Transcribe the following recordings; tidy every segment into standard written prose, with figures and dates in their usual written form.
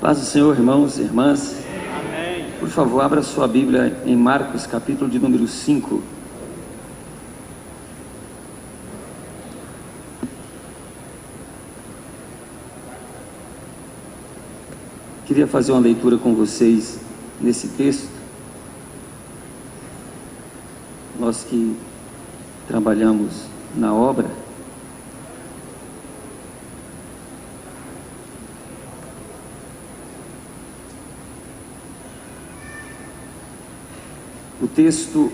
Paz do Senhor, irmãos e irmãs. Amém. Por favor, abra sua Bíblia em Marcos, capítulo de número 5. Queria fazer uma leitura com vocês nesse texto. Nós que trabalhamos na obra, o texto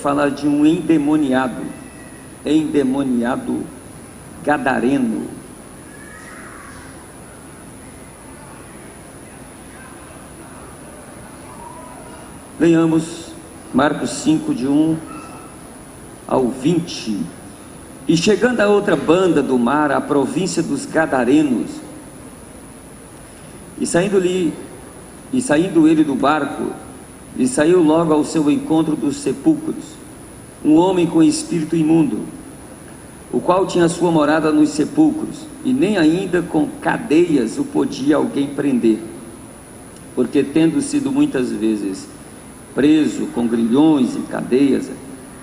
fala de um endemoniado gadareno. Leiamos Marcos 5, de 1 ao 20. E chegando a outra banda do mar, a província dos Gadarenos, e saindo ele do barco, e saiu logo ao seu encontro dos sepulcros um homem com espírito imundo, o qual tinha sua morada nos sepulcros, e nem ainda com cadeias o podia alguém prender, porque tendo sido muitas vezes preso com grilhões e cadeias,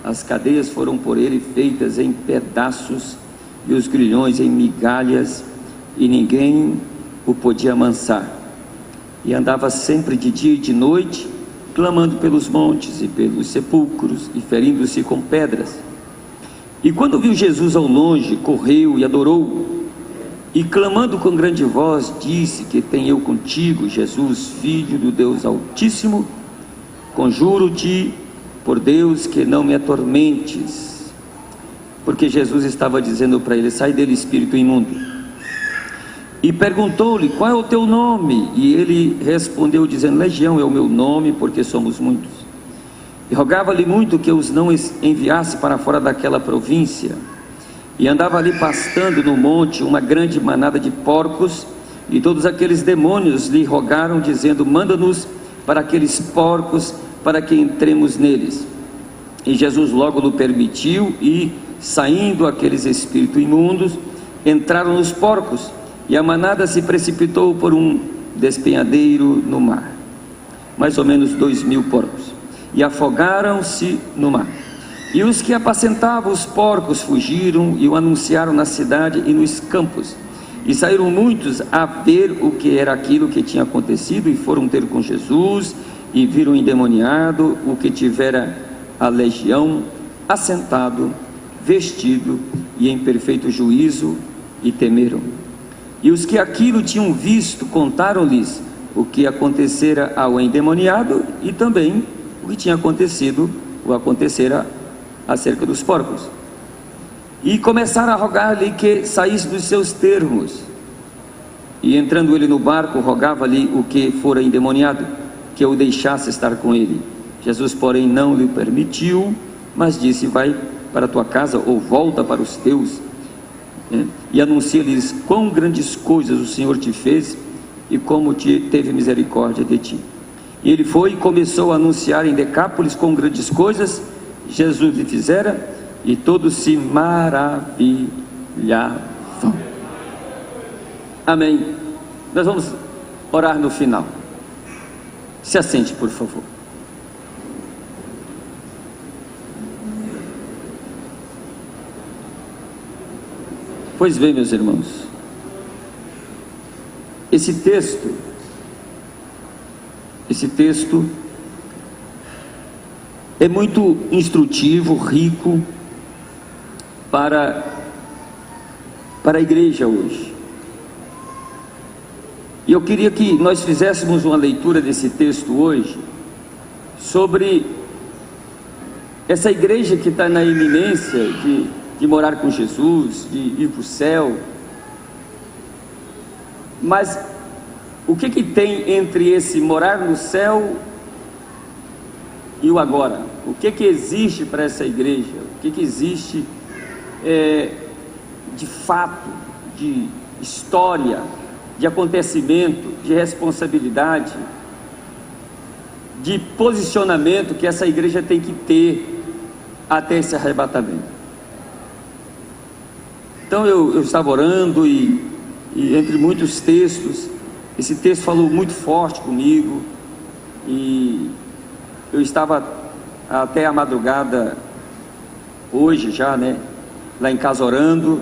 as cadeias foram por ele feitas em pedaços e os grilhões em migalhas, e ninguém o podia amansar, e andava sempre de dia e de noite, clamando pelos montes e pelos sepulcros, e ferindo-se com pedras. E quando viu Jesus ao longe, correu e adorou, e clamando com grande voz, disse: que tenho eu contigo, Jesus, Filho do Deus Altíssimo? Conjuro-te por Deus que não me atormentes. Porque Jesus estava dizendo para ele: sai dele, espírito imundo. E perguntou-lhe: qual é o teu nome? E ele respondeu dizendo: Legião é o meu nome, porque somos muitos. E rogava-lhe muito que os não enviasse para fora daquela província. E andava ali pastando no monte uma grande manada de porcos, e todos aqueles demônios lhe rogaram dizendo: manda-nos para aqueles porcos, para que entremos neles. E Jesus logo lhe permitiu, e saindo aqueles espíritos imundos, entraram nos porcos, e a manada se precipitou por um despenhadeiro no mar, mais ou menos 2.000 porcos, e afogaram-se no mar. E os que apacentavam os porcos fugiram e o anunciaram na cidade e nos campos. E saíram muitos a ver o que era aquilo que tinha acontecido, e foram ter com Jesus, e viram endemoniado, o que tivera a legião, assentado, vestido e em perfeito juízo, e temeram. E os que aquilo tinham visto contaram-lhes o que acontecera ao endemoniado, e também o que tinha acontecido, ou acontecera acerca dos porcos. E começaram a rogar-lhe que saísse dos seus termos. E entrando ele no barco, rogava-lhe o que fora endemoniado, que o deixasse estar com ele. Jesus, porém, não lhe permitiu, mas disse: vai para a tua casa, ou volta para os teus, e anuncia-lhes quão grandes coisas o Senhor te fez, e como teve misericórdia de ti. E ele foi e começou a anunciar em Decápolis quão grandes coisas Jesus lhe fizera, e todos se maravilhavam. Amém. Nós vamos orar no final. Se assente, por favor. Pois bem, meus irmãos, esse texto é muito instrutivo, rico para a igreja hoje. E eu queria que nós fizéssemos uma leitura desse texto hoje, sobre essa igreja que está na iminência de morar com Jesus, de ir para o céu. Mas o que tem entre esse morar no céu e o agora? O que existe para essa igreja? O que existe de fato, de história, de acontecimento, de responsabilidade, de posicionamento que essa igreja tem que ter até esse arrebatamento? Então eu estava orando, e entre muitos textos, Esse texto falou muito forte comigo, e eu estava até a madrugada, hoje já, né, lá em casa orando,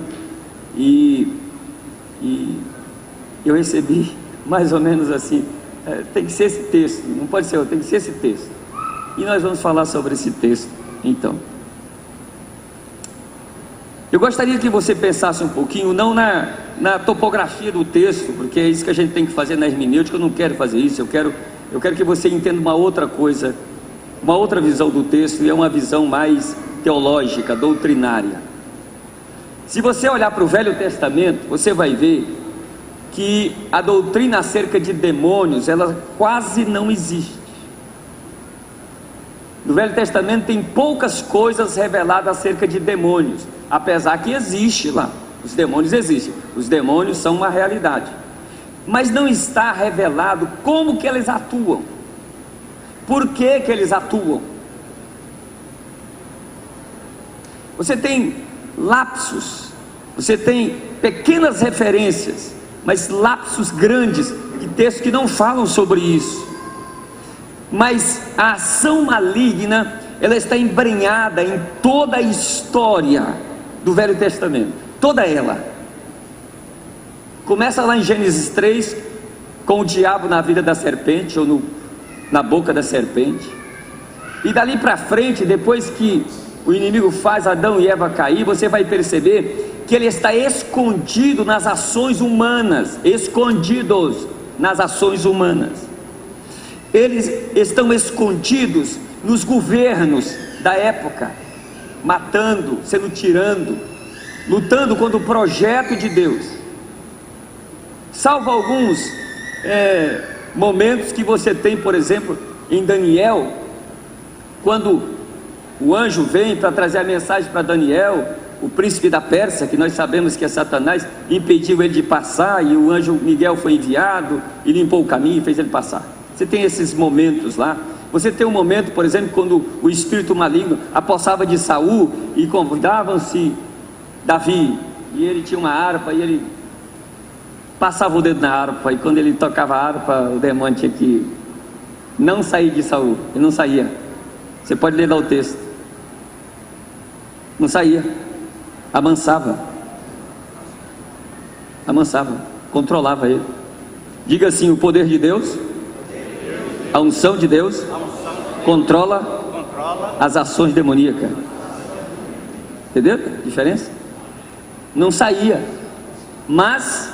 e eu recebi mais ou menos assim, tem que ser esse texto, não pode ser outro, tem que ser esse texto, e nós vamos falar sobre esse texto. Então, eu gostaria que você pensasse um pouquinho, não na topografia do texto, porque é isso que a gente tem que fazer na hermenêutica. Eu não quero fazer isso, eu quero que você entenda uma outra coisa, uma outra visão do texto, e é uma visão mais teológica, doutrinária. Se você olhar para o Velho Testamento, você vai ver que a doutrina acerca de demônios, ela quase não existe. No Velho Testamento tem poucas coisas reveladas acerca de demônios, apesar que existe lá, os demônios existem, os demônios são uma realidade, mas não está revelado como que eles atuam, por que que eles atuam. Você tem lapsos, você tem pequenas referências, mas lapsos grandes de textos que não falam sobre isso. Mas a ação maligna, ela está embrenhada em toda a história do Velho Testamento, toda ela. Começa lá em Gênesis 3, com o diabo na vida da serpente, ou na boca da serpente, e dali para frente, depois que o inimigo faz Adão e Eva cair, você vai perceber que ele está escondido nas ações humanas, escondidos nas ações humanas. Eles estão escondidos nos governos da época, matando, sendo tirando, lutando contra o projeto de Deus. Salvo alguns momentos que você tem, por exemplo, em Daniel, quando o anjo vem para trazer a mensagem para Daniel, o príncipe da Pérsia, que nós sabemos que é Satanás, impediu ele de passar, e o anjo Miguel foi enviado e limpou o caminho e fez ele passar. Você tem esses momentos lá. Você tem um momento, por exemplo, quando o espírito maligno apossava de Saul, e convidavam-se Davi, e ele tinha uma harpa, e ele passava o dedo na harpa, e quando ele tocava a harpa, o demônio tinha que não sair de Saul, ele não saía. Você pode ler lá o texto, não saía, amansava, controlava ele. Diga assim: o poder de Deus, a unção de Deus controla as ações demoníacas. Entendeu a diferença? Não saía, mas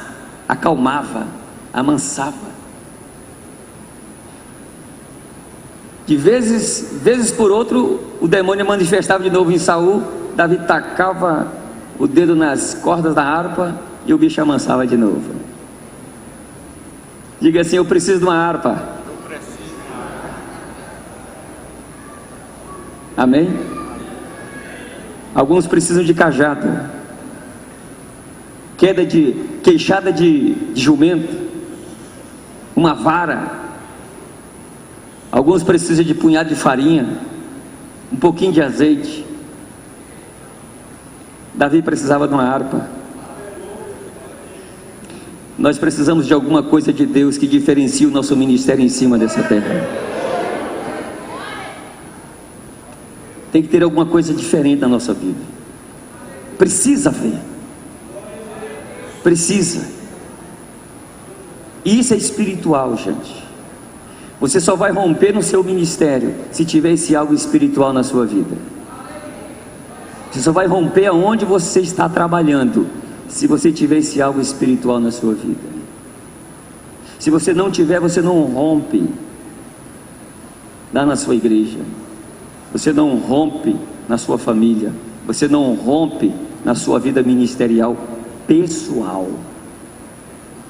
acalmava, amansava. De vezes por outro, o demônio manifestava de novo em Saul. Davi tacava o dedo nas cordas da harpa e o bicho amansava de novo. Diga assim: eu preciso de uma harpa. Amém? Alguns precisam de cajado, queixada de jumento, uma vara. Alguns precisam de punhado de farinha, um pouquinho de azeite. Davi precisava de uma harpa. Nós precisamos de alguma coisa de Deus que diferencie o nosso ministério em cima dessa terra. Tem que ter alguma coisa diferente na nossa vida. Precisa ver. Precisa. E isso é espiritual, gente. Você só vai romper no seu ministério se tiver esse algo espiritual na sua vida. Você só vai romper aonde você está trabalhando se você tiver esse algo espiritual na sua vida. Se você não tiver, você não rompe lá na sua igreja. Você não rompe na sua família, você não rompe na sua vida ministerial pessoal,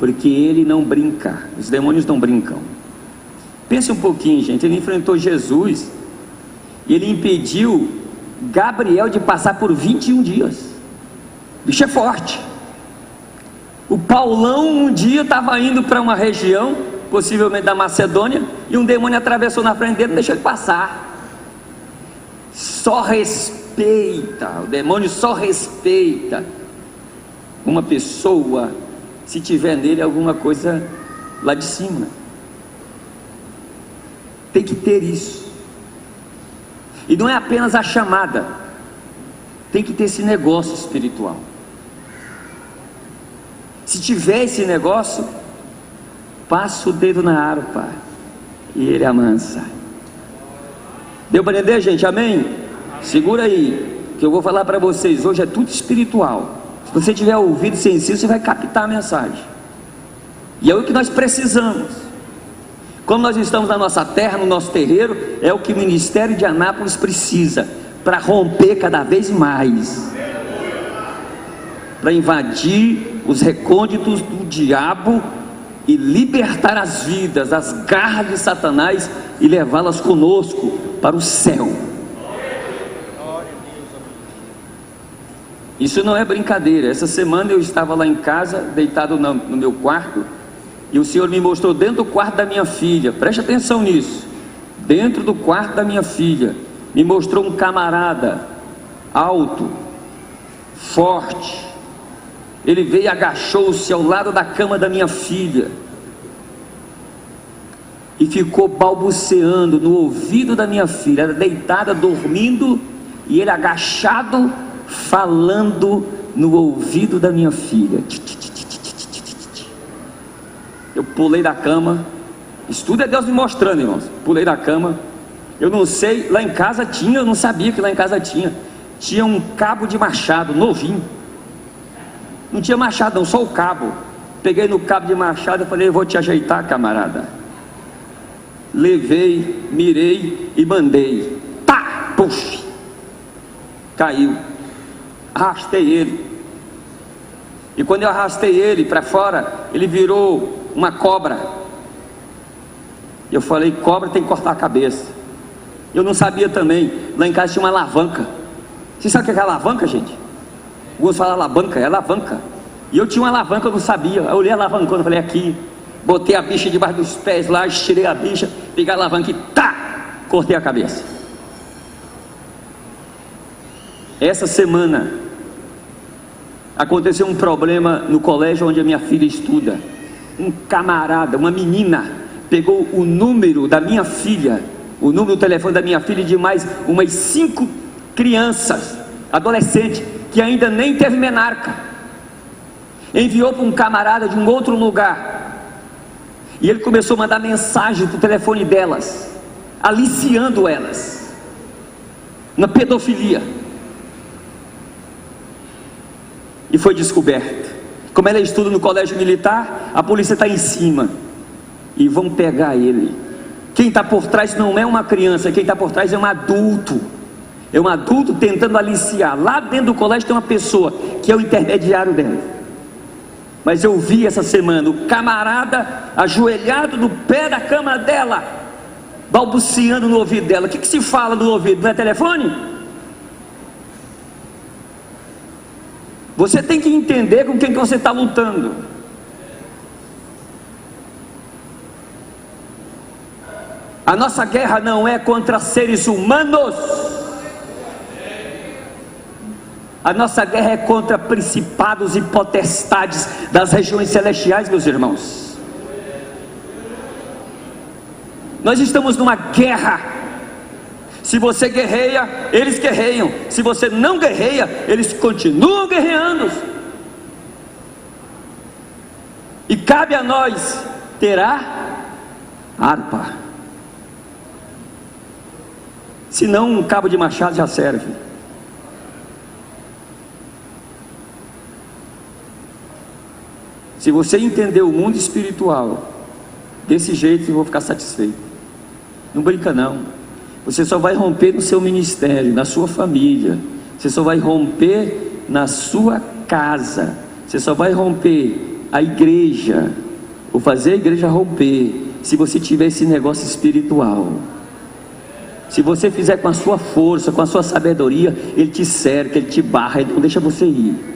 porque ele não brinca, os demônios não brincam. Pense um pouquinho, gente. Ele enfrentou Jesus e ele impediu Gabriel de passar por 21 dias. O bicho é forte. O Paulão um dia estava indo para uma região, possivelmente da Macedônia, e um demônio atravessou na frente dele e deixou ele passar. Só respeita, o demônio só respeita uma pessoa se tiver nele alguma coisa lá de cima. Tem que ter isso. E não é apenas a chamada, tem que ter esse negócio espiritual. Se tiver esse negócio, passa o dedo na harpa e ele amansa. Deu para entender, gente? Amém? Segura aí, que eu vou falar para vocês. Hoje é tudo espiritual. Se você tiver ouvido sensível, você vai captar a mensagem. E é o que nós precisamos. Como nós estamos na nossa terra, no nosso terreiro, é o que o Ministério de Anápolis precisa, para romper cada vez mais, para invadir os recônditos do diabo e libertar as vidas das garras de Satanás e levá-las conosco para o céu. Isso não é brincadeira. Essa semana eu estava lá em casa, deitado no meu quarto, e o Senhor me mostrou dentro do quarto da minha filha. Preste atenção nisso. Dentro do quarto da minha filha, me mostrou um camarada alto, forte. Ele veio e agachou-se ao lado da cama da minha filha e ficou balbuciando no ouvido da minha filha. Ela deitada, dormindo, e ele agachado, falando no ouvido da minha filha. Eu pulei da cama. Isso tudo é Deus me mostrando, irmãos. Pulei da cama. Eu não sei, lá em casa tinha, eu não sabia que lá em casa tinha um cabo de machado, novinho. Não tinha machado não, só o cabo. Peguei no cabo de machado e falei: eu vou te ajeitar, camarada. Levei, mirei e mandei. Pá, puf, caiu. Arrastei ele. E quando eu arrastei ele para fora, ele virou uma cobra. Eu falei: cobra tem que cortar a cabeça. Eu não sabia também. Lá em casa tinha uma alavanca. Você sabe o que é alavanca, gente? Alguns falam alavanca, é alavanca. E eu tinha uma alavanca, eu não sabia. Eu olhei a alavanca, eu falei: aqui. Botei a bicha debaixo dos pés lá, estirei a bicha, peguei a alavanca e tá, cortei a cabeça. Essa semana aconteceu um problema no colégio onde a minha filha estuda. Um camarada, uma menina, pegou o número da minha filha, o número do telefone da minha filha, de mais umas 5 crianças, adolescentes, que ainda nem teve menarca. Enviou para um camarada de um outro lugar. E ele começou a mandar mensagem para o telefone delas, aliciando elas, uma pedofilia. E foi descoberto. Como ela estuda no colégio militar, a polícia está em cima e vão pegar ele. Quem está por trás não é uma criança, quem está por trás é um adulto. É um adulto tentando aliciar. Lá dentro do colégio tem uma pessoa que é o intermediário dela. Mas eu vi essa semana o camarada ajoelhado no pé da cama dela, balbuciando no ouvido dela. O que se fala no ouvido? Não é telefone? Você tem que entender com quem que você está lutando. A nossa guerra não é contra seres humanos. A nossa guerra é contra principados e potestades das regiões celestiais, meus irmãos. Nós estamos numa guerra. Se você guerreia, eles guerreiam. Se você não guerreia, eles continuam guerreando. E cabe a nós ter a harpa. Senão um cabo de machado já serve. Se você entender o mundo espiritual desse jeito, eu vou ficar satisfeito. Não brinca não. Você só vai romper no seu ministério, na sua família. Você só vai romper na sua casa. Você só vai romper a igreja, ou fazer a igreja romper, se você tiver esse negócio espiritual. Se você fizer com a sua força, com a sua sabedoria, ele te cerca, ele te barra, ele não deixa você ir.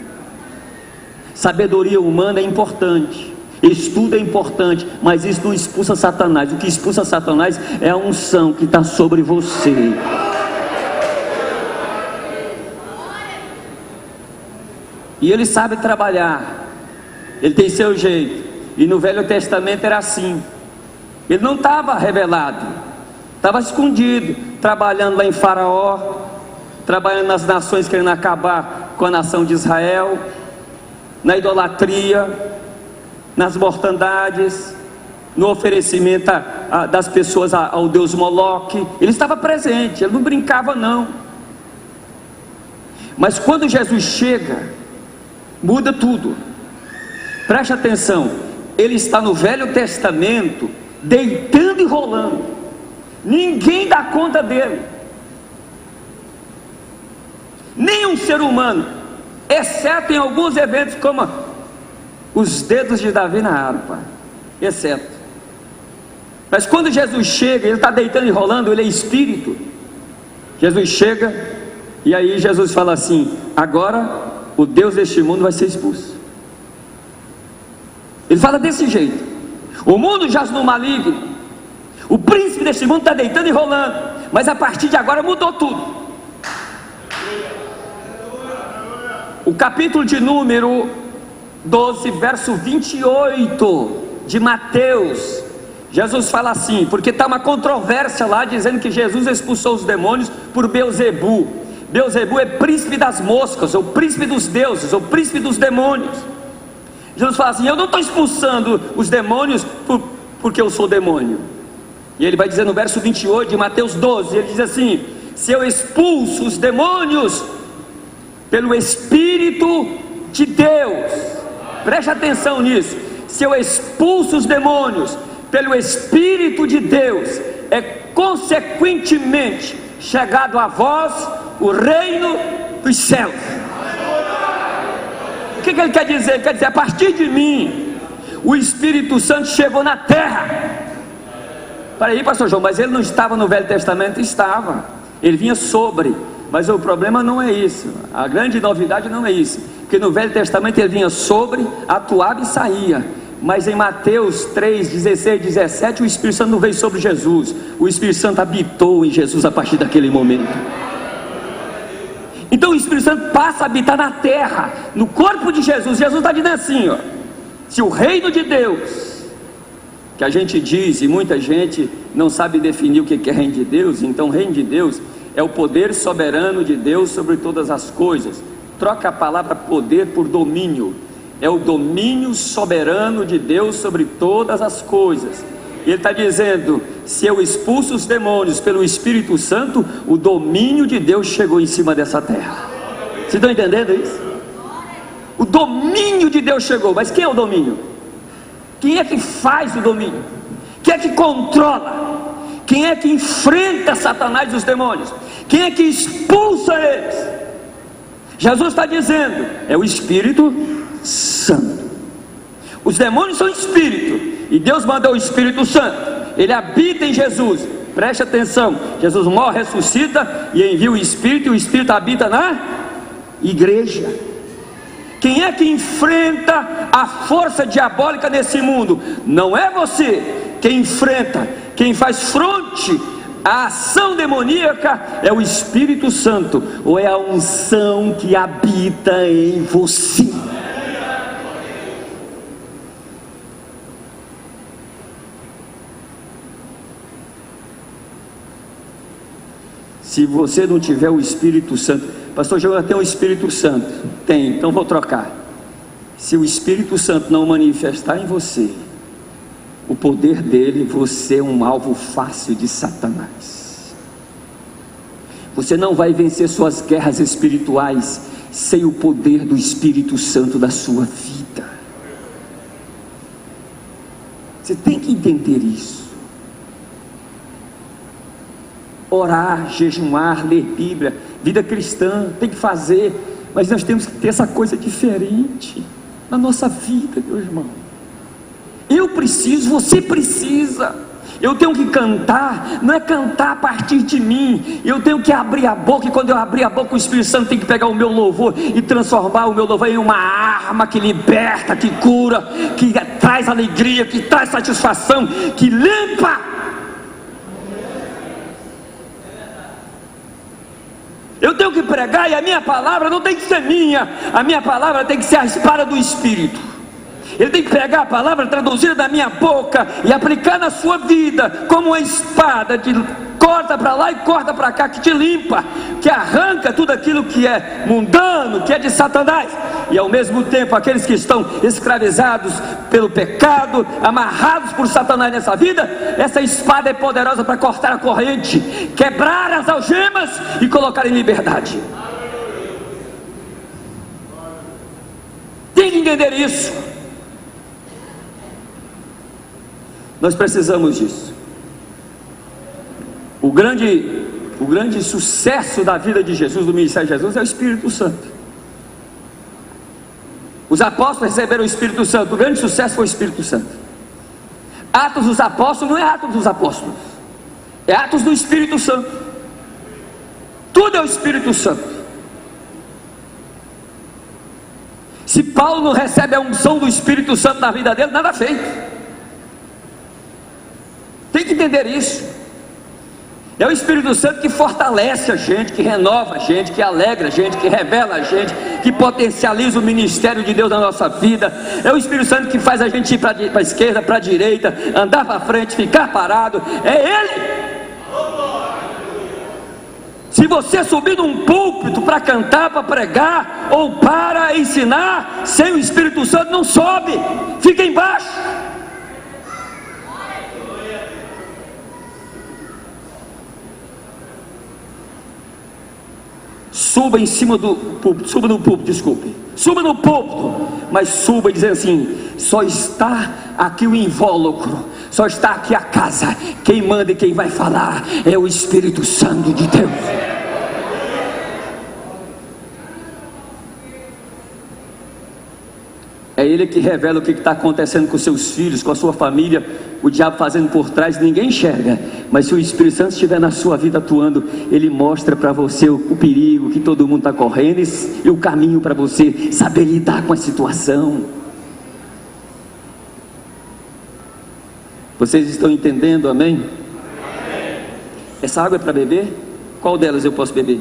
Sabedoria humana é importante, estudo é importante, mas isso não expulsa Satanás. O que expulsa Satanás é a unção que está sobre você. E ele sabe trabalhar, ele tem seu jeito. E no Velho Testamento era assim. Ele não estava revelado, estava escondido, trabalhando lá em Faraó, trabalhando nas nações, querendo acabar com a nação de Israel, na idolatria, nas mortandades, no oferecimento das pessoas ao deus Moloque. Ele estava presente, ele não brincava não. Mas quando Jesus chega, muda tudo. Preste atenção, ele está no Velho Testamento, deitando e rolando, ninguém dá conta dele, nenhum ser humano, exceto em alguns eventos como os dedos de Davi na harpa, exceto. Mas quando Jesus chega, ele está deitando e rolando, ele é espírito. Jesus chega, e aí Jesus fala assim: agora o Deus deste mundo vai ser expulso. Ele fala desse jeito: o mundo jaz no maligno, o príncipe deste mundo está deitando e rolando, mas a partir de agora mudou tudo. O capítulo de número 12, verso 28 de Mateus, Jesus fala assim, porque está uma controvérsia lá, dizendo que Jesus expulsou os demônios por Beelzebu. Beelzebu é príncipe das moscas, ou príncipe dos deuses, ou príncipe dos demônios. Jesus fala assim: eu não estou expulsando os demônios porque eu sou demônio. E ele vai dizer no verso 28 de Mateus 12, ele diz assim: se eu expulso os demônios pelo Espírito de Deus, preste atenção nisso, se eu expulso os demônios pelo Espírito de Deus, é consequentemente chegado a vós o reino dos céus. O que ele quer dizer? Ele quer dizer: a partir de mim, o Espírito Santo chegou na terra. Peraí, pastor João, mas ele não estava no Velho Testamento? Estava, ele vinha sobre, mas o problema não é isso, a grande novidade não é isso, porque no Velho Testamento ele vinha sobre, atuava e saía. Mas em Mateus 3, 16, 17, o Espírito Santo não veio sobre Jesus, o Espírito Santo habitou em Jesus a partir daquele momento. Então o Espírito Santo passa a habitar na terra, no corpo de Jesus. Jesus está dizendo assim, ó: se o reino de Deus, que a gente diz, e muita gente não sabe definir o que é reino de Deus, então reino de Deus é o poder soberano de Deus sobre todas as coisas. Troca a palavra poder por domínio, é o domínio soberano de Deus sobre todas as coisas. Ele está dizendo: se eu expulso os demônios pelo Espírito Santo, o domínio de Deus chegou em cima dessa terra. Vocês estão entendendo isso? O domínio de Deus chegou. Mas quem é o domínio? Quem é que faz o domínio? Quem é que controla? Quem é que enfrenta Satanás e os demônios? Quem é que expulsa eles? Jesus está dizendo: é o Espírito Santo. Os demônios são espírito, e Deus mandou o Espírito Santo, ele habita em Jesus. Preste atenção, Jesus morre, ressuscita e envia o Espírito, e o Espírito habita na igreja. Quem é que enfrenta a força diabólica nesse mundo? Não é você. Quem enfrenta, quem faz fronte à ação demoníaca é o Espírito Santo, ou é a unção que habita em você. Se você não tiver o Espírito Santo, pastor João, tem o Espírito Santo. Tem, então vou trocar. Se o Espírito Santo não manifestar em você o poder dele, você é um alvo fácil de Satanás. Você não vai vencer suas guerras espirituais sem o poder do Espírito Santo da sua vida. Você tem que entender isso. Orar, jejuar, ler Bíblia, vida cristã, tem que fazer, mas nós temos que ter essa coisa diferente na nossa vida, meu irmão. Eu preciso, você precisa. Eu tenho que cantar, não é cantar a partir de mim. Eu tenho que abrir a boca, e quando eu abrir a boca, o Espírito Santo tem que pegar o meu louvor e transformar o meu louvor em uma arma que liberta, que cura, que traz alegria, que traz satisfação, que limpa. Eu tenho que pregar, e a minha palavra não tem que ser minha, a minha palavra tem que ser a espada do Espírito. Ele tem que pegar a palavra traduzida da minha boca e aplicar na sua vida como uma espada de corta para lá e corta para cá, que te limpa, que arranca tudo aquilo que é mundano, que é de Satanás. E ao mesmo tempo aqueles que estão escravizados pelo pecado, amarrados por Satanás nessa vida, essa espada é poderosa para cortar a corrente, quebrar as algemas e colocar em liberdade. Tem que entender isso. Nós precisamos disso. O grande sucesso da vida de Jesus, do ministério de Jesus, é o Espírito Santo. Os apóstolos receberam o Espírito Santo. O grande sucesso foi o Espírito Santo. Atos dos Apóstolos não é Atos dos Apóstolos, é Atos do Espírito Santo. Tudo é o Espírito Santo. Se Paulo não recebe a unção do Espírito Santo na vida dele, nada feito. Tem que entender isso. É o Espírito Santo que fortalece a gente, que renova a gente, que alegra a gente, que revela a gente, que potencializa o ministério de Deus na nossa vida. É o Espírito Santo que faz a gente ir para a esquerda, para a direita, andar para frente, ficar parado. É Ele. Se você subir num púlpito para cantar, para pregar ou para ensinar, sem o Espírito Santo não sobe, fica embaixo. Suba em cima do púlpito, suba no púlpito, desculpe, suba no púlpito, mas suba dizendo assim: só está aqui o invólucro, só está aqui a casa, quem manda e quem vai falar é o Espírito Santo de Deus. É Ele que revela o que está acontecendo com seus filhos, com a sua família. O diabo fazendo por trás, ninguém enxerga. Mas se o Espírito Santo estiver na sua vida atuando, Ele mostra para você o perigo que todo mundo está correndo e o caminho para você saber lidar com a situação. Vocês estão entendendo, amém? Essa água é para beber? Qual delas eu posso beber?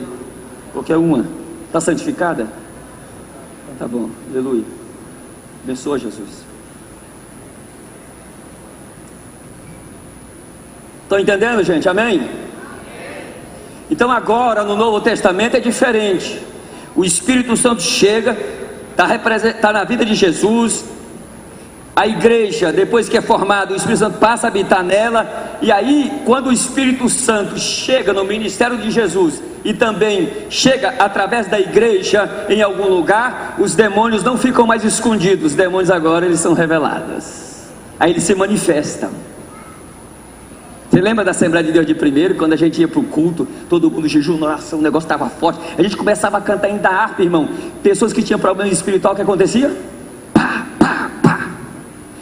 Qualquer uma. Está santificada? Tá bom, aleluia. Abençoa, Jesus. Estão entendendo, gente? Amém? Então agora no Novo Testamento é diferente. O Espírito Santo chega, está na vida de Jesus. A igreja, depois que é formada, o Espírito Santo passa a habitar nela. E aí, quando o Espírito Santo chega no ministério de Jesus e também chega através da igreja em algum lugar, os demônios não ficam mais escondidos. Os demônios agora eles são revelados. Aí eles se manifestam. Você lembra da Assembleia de Deus de primeiro, quando a gente ia para o culto, todo mundo jejum, oração, o negócio estava forte, a gente começava a cantar ainda harpa, irmão. Pessoas que tinham problema espiritual, o que acontecia? Pá, pá, pá.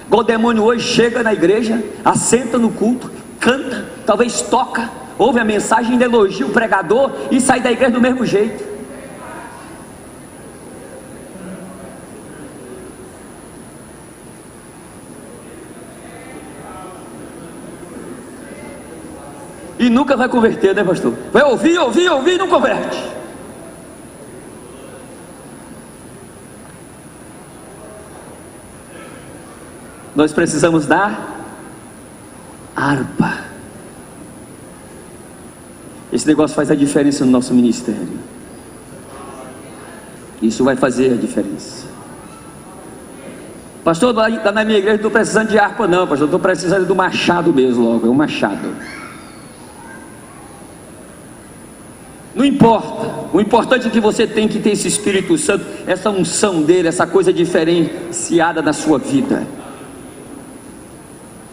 Igual o demônio hoje chega na igreja, assenta no culto, canta, talvez toca, ouve a mensagem, ainda elogia o pregador e sai da igreja do mesmo jeito. E nunca vai converter, né, pastor? Vai ouvir e não converte. Nós precisamos da harpa. Esse negócio faz a diferença no nosso ministério. Isso vai fazer a diferença. Pastor, na minha igreja não estou precisando de harpa não, pastor, estou precisando do machado mesmo logo, é um machado. Não importa, o importante é que você tem que ter esse Espírito Santo, essa unção dele, essa coisa diferenciada na sua vida.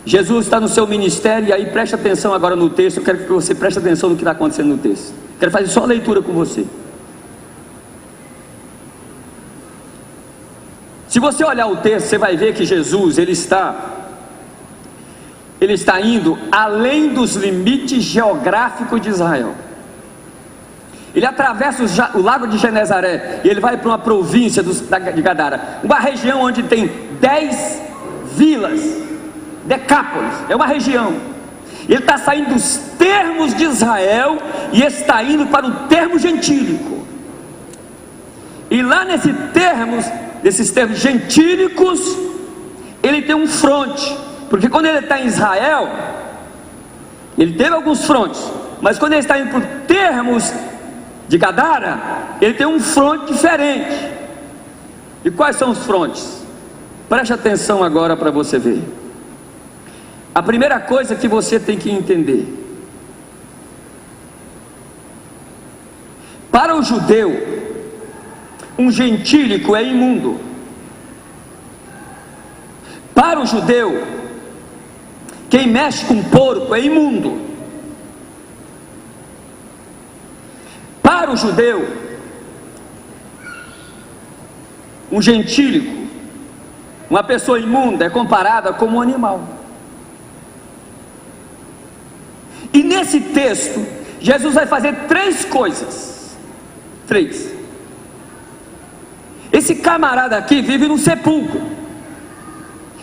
Jesus está no seu ministério, e aí preste atenção agora no texto. Eu quero que você preste atenção no que está acontecendo no texto. Quero fazer só a leitura com você. Se você olhar o texto, você vai ver que Jesus, ele está indo além dos limites geográficos de Israel. Ele atravessa o lago de Genezaré e ele vai para uma província de Gadara, uma região onde tem 10 vilas, Decápolis, é uma região. Ele está saindo dos termos de Israel e está indo para o termo gentílico. E lá nesses termos gentílicos, ele tem um fronte, porque quando ele está em Israel, ele teve alguns frontes, mas quando ele está indo por termos de Gadara, ele tem um fronte diferente. E quais são os frontes? Preste atenção agora para você ver. A primeira coisa que você tem que entender: para o judeu, um gentílico é imundo. Para o judeu, quem mexe com porco é imundo. Para o judeu, um gentílico, uma pessoa imunda, é comparada como um animal. E nesse texto, Jesus vai fazer três coisas. Três. Esse camarada aqui vive num sepulcro,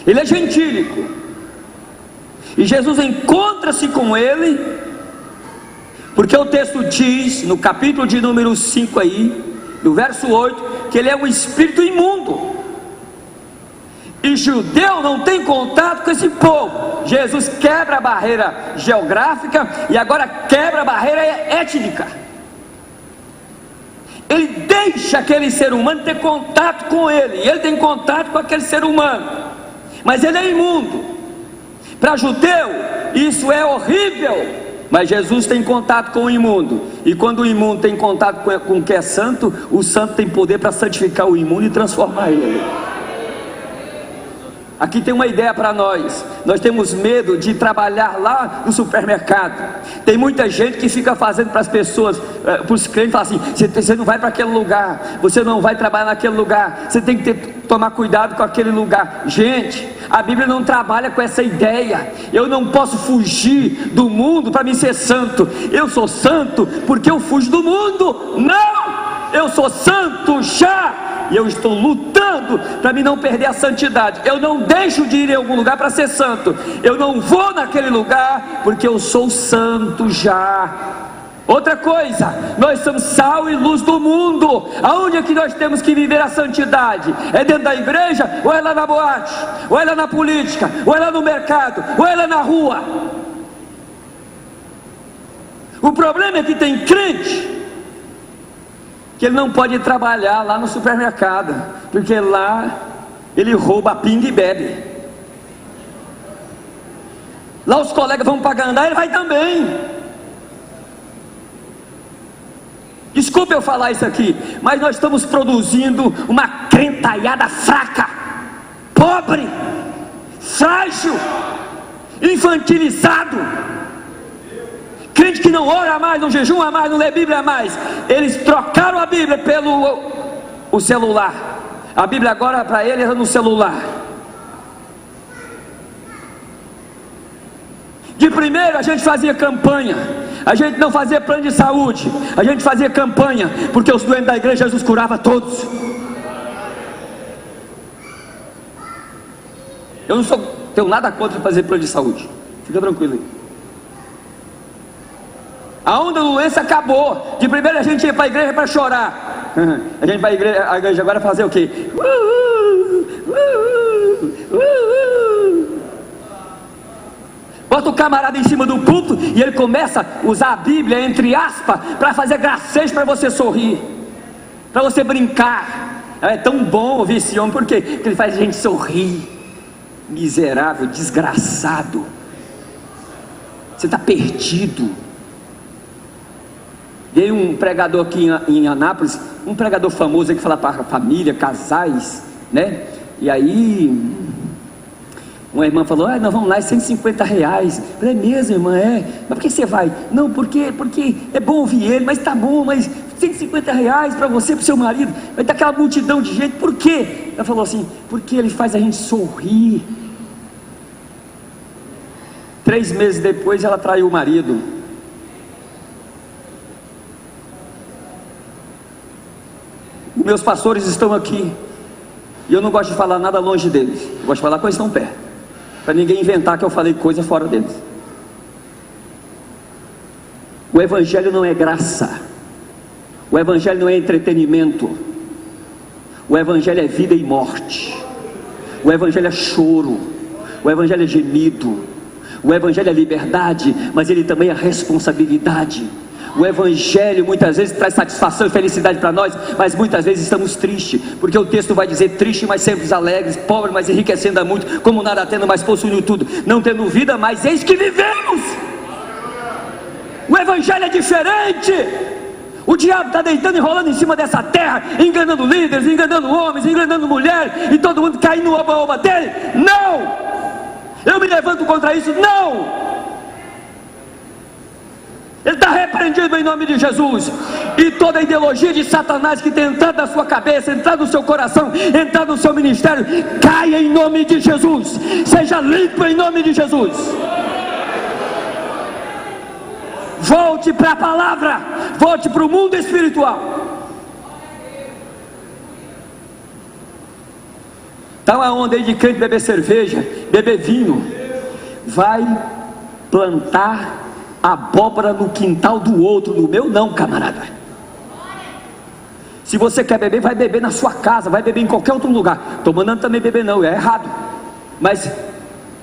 ele é gentílico, e Jesus encontra-se com ele, porque o texto diz, no capítulo de número 5 aí, no verso 8, que ele é um espírito imundo, e judeu não tem contato com esse povo. Jesus quebra a barreira geográfica, e agora quebra a barreira étnica. Ele deixa aquele ser humano ter contato com ele, e ele tem contato com aquele ser humano, mas ele é imundo. Para judeu isso é horrível, mas Jesus tem contato com o imundo, e quando o imundo tem contato com o que é santo, o santo tem poder para santificar o imundo e transformar ele. Aqui tem uma ideia para nós. Nós temos medo de trabalhar lá no supermercado. Tem muita gente que fica fazendo para as pessoas, para os crentes, fala assim: você não vai para aquele lugar, você não vai trabalhar naquele lugar, você tem que tomar cuidado com aquele lugar. Gente, a Bíblia não trabalha com essa ideia. Eu não posso fugir do mundo para me ser santo. Eu sou santo porque eu fujo do mundo? Não! Eu sou santo já, e eu estou lutando para mim não perder a santidade. Eu não deixo de ir em algum lugar para ser santo. Eu não vou naquele lugar porque eu sou santo já. Outra coisa, nós somos sal e luz do mundo. Aonde é que nós temos que viver a santidade? É dentro da igreja, ou é lá na boate, ou é lá na política, ou é lá no mercado, ou é lá na rua? O problema é que tem crente que ele não pode trabalhar lá no supermercado, porque lá ele rouba a pinga e bebe. Lá os colegas vão pagar andar, ele vai também. Desculpa eu falar isso aqui, mas nós estamos produzindo uma crentalhada fraca, pobre, frágil, infantilizado. Crente que não ora mais, não jejuma mais, não lê Bíblia mais. Eles trocaram a Bíblia pelo o celular. A Bíblia agora para eles é no celular. De primeiro a gente fazia campanha, a gente não fazia plano de saúde, a gente fazia campanha, porque os doentes da igreja Jesus curava todos. Eu não tenho nada contra fazer plano de saúde, fica tranquilo aí. A onda da doença acabou. De primeiro a gente ia para a igreja para chorar. A gente vai à igreja agora fazer o quê? Bota o camarada em cima do púlpito e ele começa a usar a Bíblia entre aspas para fazer gracejo para você sorrir, para você brincar. É tão bom ouvir esse homem, por quê? Porque ele faz a gente sorrir. Miserável, desgraçado, você está perdido. Veio um pregador aqui em Anápolis, um pregador famoso aí que fala para família, casais, né? E aí uma irmã falou: nós vamos lá, é R$150. Eu falei: é mesmo, irmã? É? Mas por que você vai? Não, porque é bom ouvir ele, mas tá bom, mas R$150 para você, para o seu marido, vai ter aquela multidão de gente, por quê? Ela falou assim: porque ele faz a gente sorrir. 3 meses depois ela traiu o marido. Meus pastores estão aqui, e eu não gosto de falar nada longe deles, eu gosto de falar quando eles estão perto, para ninguém inventar que eu falei coisa fora deles. O evangelho não é graça, o evangelho não é entretenimento, o evangelho é vida e morte. O Evangelho é choro, o Evangelho é gemido, o Evangelho é liberdade, mas ele também é responsabilidade. O Evangelho muitas vezes traz satisfação e felicidade para nós, mas muitas vezes estamos tristes, porque o texto vai dizer: triste, mas sempre alegres, pobre, mas enriquecendo a muito, como nada tendo, mas possuindo tudo, não tendo vida, mas eis que vivemos. O Evangelho é diferente. O diabo está deitando e rolando em cima dessa terra, enganando líderes, enganando homens, enganando mulheres, e todo mundo caindo no oba-oba dele. Não! Eu me levanto contra isso, não! Ele está repreendido em nome de Jesus. E toda a ideologia de Satanás que tem entrado na sua cabeça, entrado no seu coração, entrado no seu ministério, caia em nome de Jesus. Seja limpo em nome de Jesus. Volte para a palavra, volte para o mundo espiritual. Está uma onda aí de crente beber cerveja, beber vinho. Vai plantar abóbora no quintal do outro, no meu não, camarada. Se você quer beber, vai beber na sua casa, vai beber em qualquer outro lugar. Estou mandando também beber não, é errado. Mas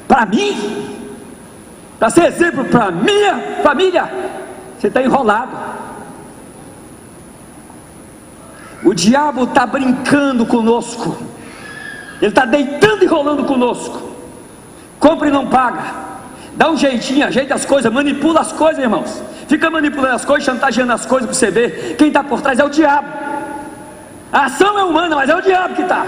para mim, para ser exemplo para minha família, você está enrolado. O diabo está brincando conosco, ele está deitando e rolando conosco. Compra e não paga, dá um jeitinho, ajeita as coisas, manipula as coisas, irmãos. Fica manipulando as coisas, chantageando as coisas para você ver. Quem está por trás é o diabo. A ação é humana, mas é o diabo que está.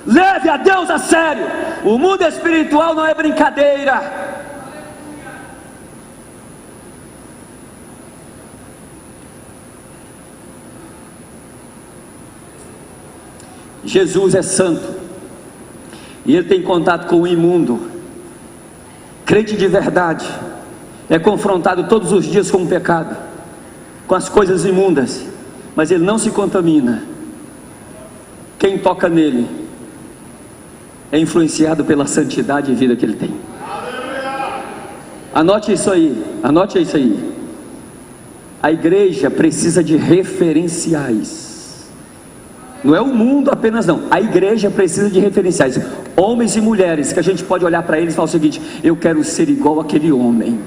Leve a Deus a sério. O mundo espiritual não é brincadeira. Jesus é santo, e ele tem contato com o imundo. Crente de verdade é confrontado todos os dias com o pecado, com as coisas imundas, mas ele não se contamina. Quem toca nele é influenciado pela santidade e vida que ele tem. Anote isso aí, anote isso aí. A igreja precisa de referenciais. Não é o mundo apenas não, a igreja precisa de referenciais, homens e mulheres, que a gente pode olhar para eles e falar o seguinte: eu quero ser igual àquele homem,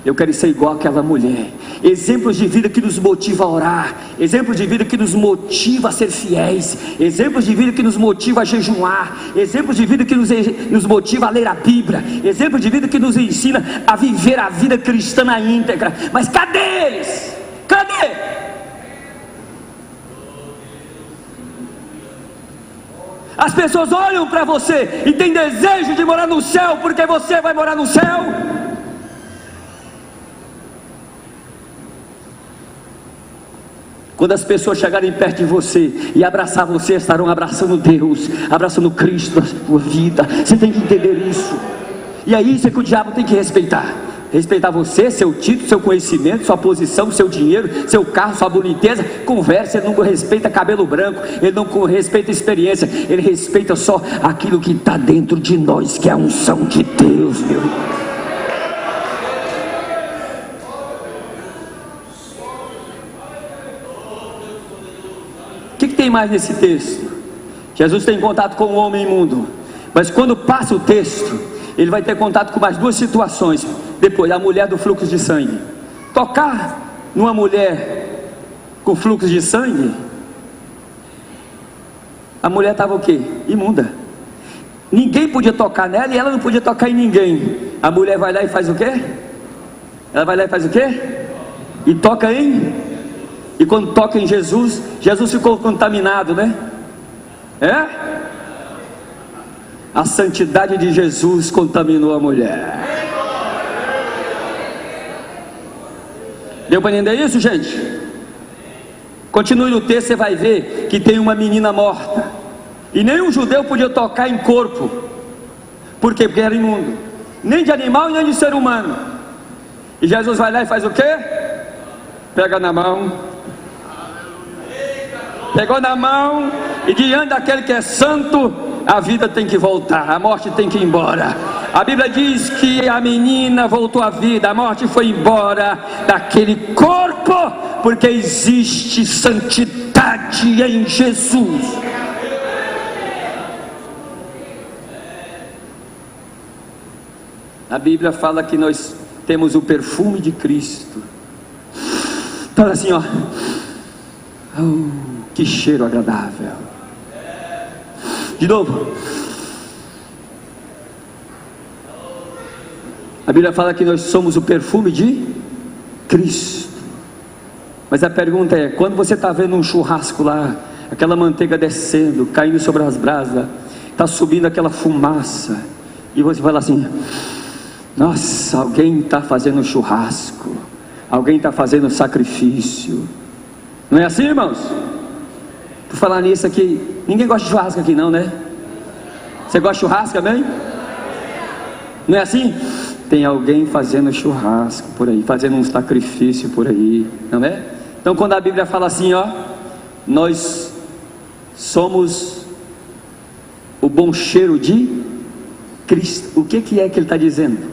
eu quero ser igual àquela mulher. Exemplos de vida que nos motiva a orar, exemplos de vida que nos motiva a ser fiéis, exemplos de vida que nos motiva a jejuar, exemplos de vida que nos motiva a ler a Bíblia, exemplos de vida que nos ensina a viver a vida cristã na íntegra. Mas cadê eles? Cadê? As pessoas olham para você e têm desejo de morar no céu, porque você vai morar no céu. Quando as pessoas chegarem perto de você e abraçar você, estarão abraçando Deus, abraçando Cristo na sua vida. Você tem que entender isso. E é isso que o diabo tem que respeitar. Respeitar você, seu título, seu conhecimento, sua posição, seu dinheiro, seu carro, sua boniteza. Conversa, ele não respeita cabelo branco, ele não respeita experiência, ele respeita só aquilo que está dentro de nós, que é a unção de Deus, meu irmão. O que tem mais nesse texto? Jesus tem contato com o homem imundo, mas quando passa o texto, ele vai ter contato com mais duas situações. Depois, a mulher do fluxo de sangue. Tocar numa mulher com fluxo de sangue, a mulher estava o quê? Imunda. Ninguém podia tocar nela e ela não podia tocar em ninguém. A mulher vai lá e faz o quê? Ela vai lá e faz o quê? E toca em... E quando toca em Jesus, Jesus ficou contaminado, né? É? A santidade de Jesus contaminou a mulher. Deu para entender isso, gente? Continue no texto, você vai ver que tem uma menina morta. E nenhum judeu podia tocar em corpo. Por quê? Porque era imundo. Nem de animal e nem de ser humano. E Jesus vai lá e faz o quê? Pega na mão. Pegou na mão. E diante daquele que é santo, a vida tem que voltar, a morte tem que ir embora. A Bíblia diz que a menina voltou à vida, a morte foi embora daquele corpo, porque existe santidade em Jesus. A Bíblia fala que nós temos o perfume de Cristo. Fala assim, ó. Oh, que cheiro agradável. De novo. A Bíblia fala que nós somos o perfume de Cristo. Mas a pergunta é, quando você está vendo um churrasco lá, aquela manteiga descendo, caindo sobre as brasas, está subindo aquela fumaça, e você fala assim, nossa, alguém está fazendo churrasco, alguém está fazendo sacrifício. Não é assim, irmãos? Por falar nisso aqui, ninguém gosta de churrasco aqui não, né? Você gosta de churrasco também? Não é assim? Tem alguém fazendo churrasco por aí, fazendo um sacrifício por aí, não é? Então quando a Bíblia fala assim, ó, nós somos o bom cheiro de Cristo. O que é que ele está dizendo?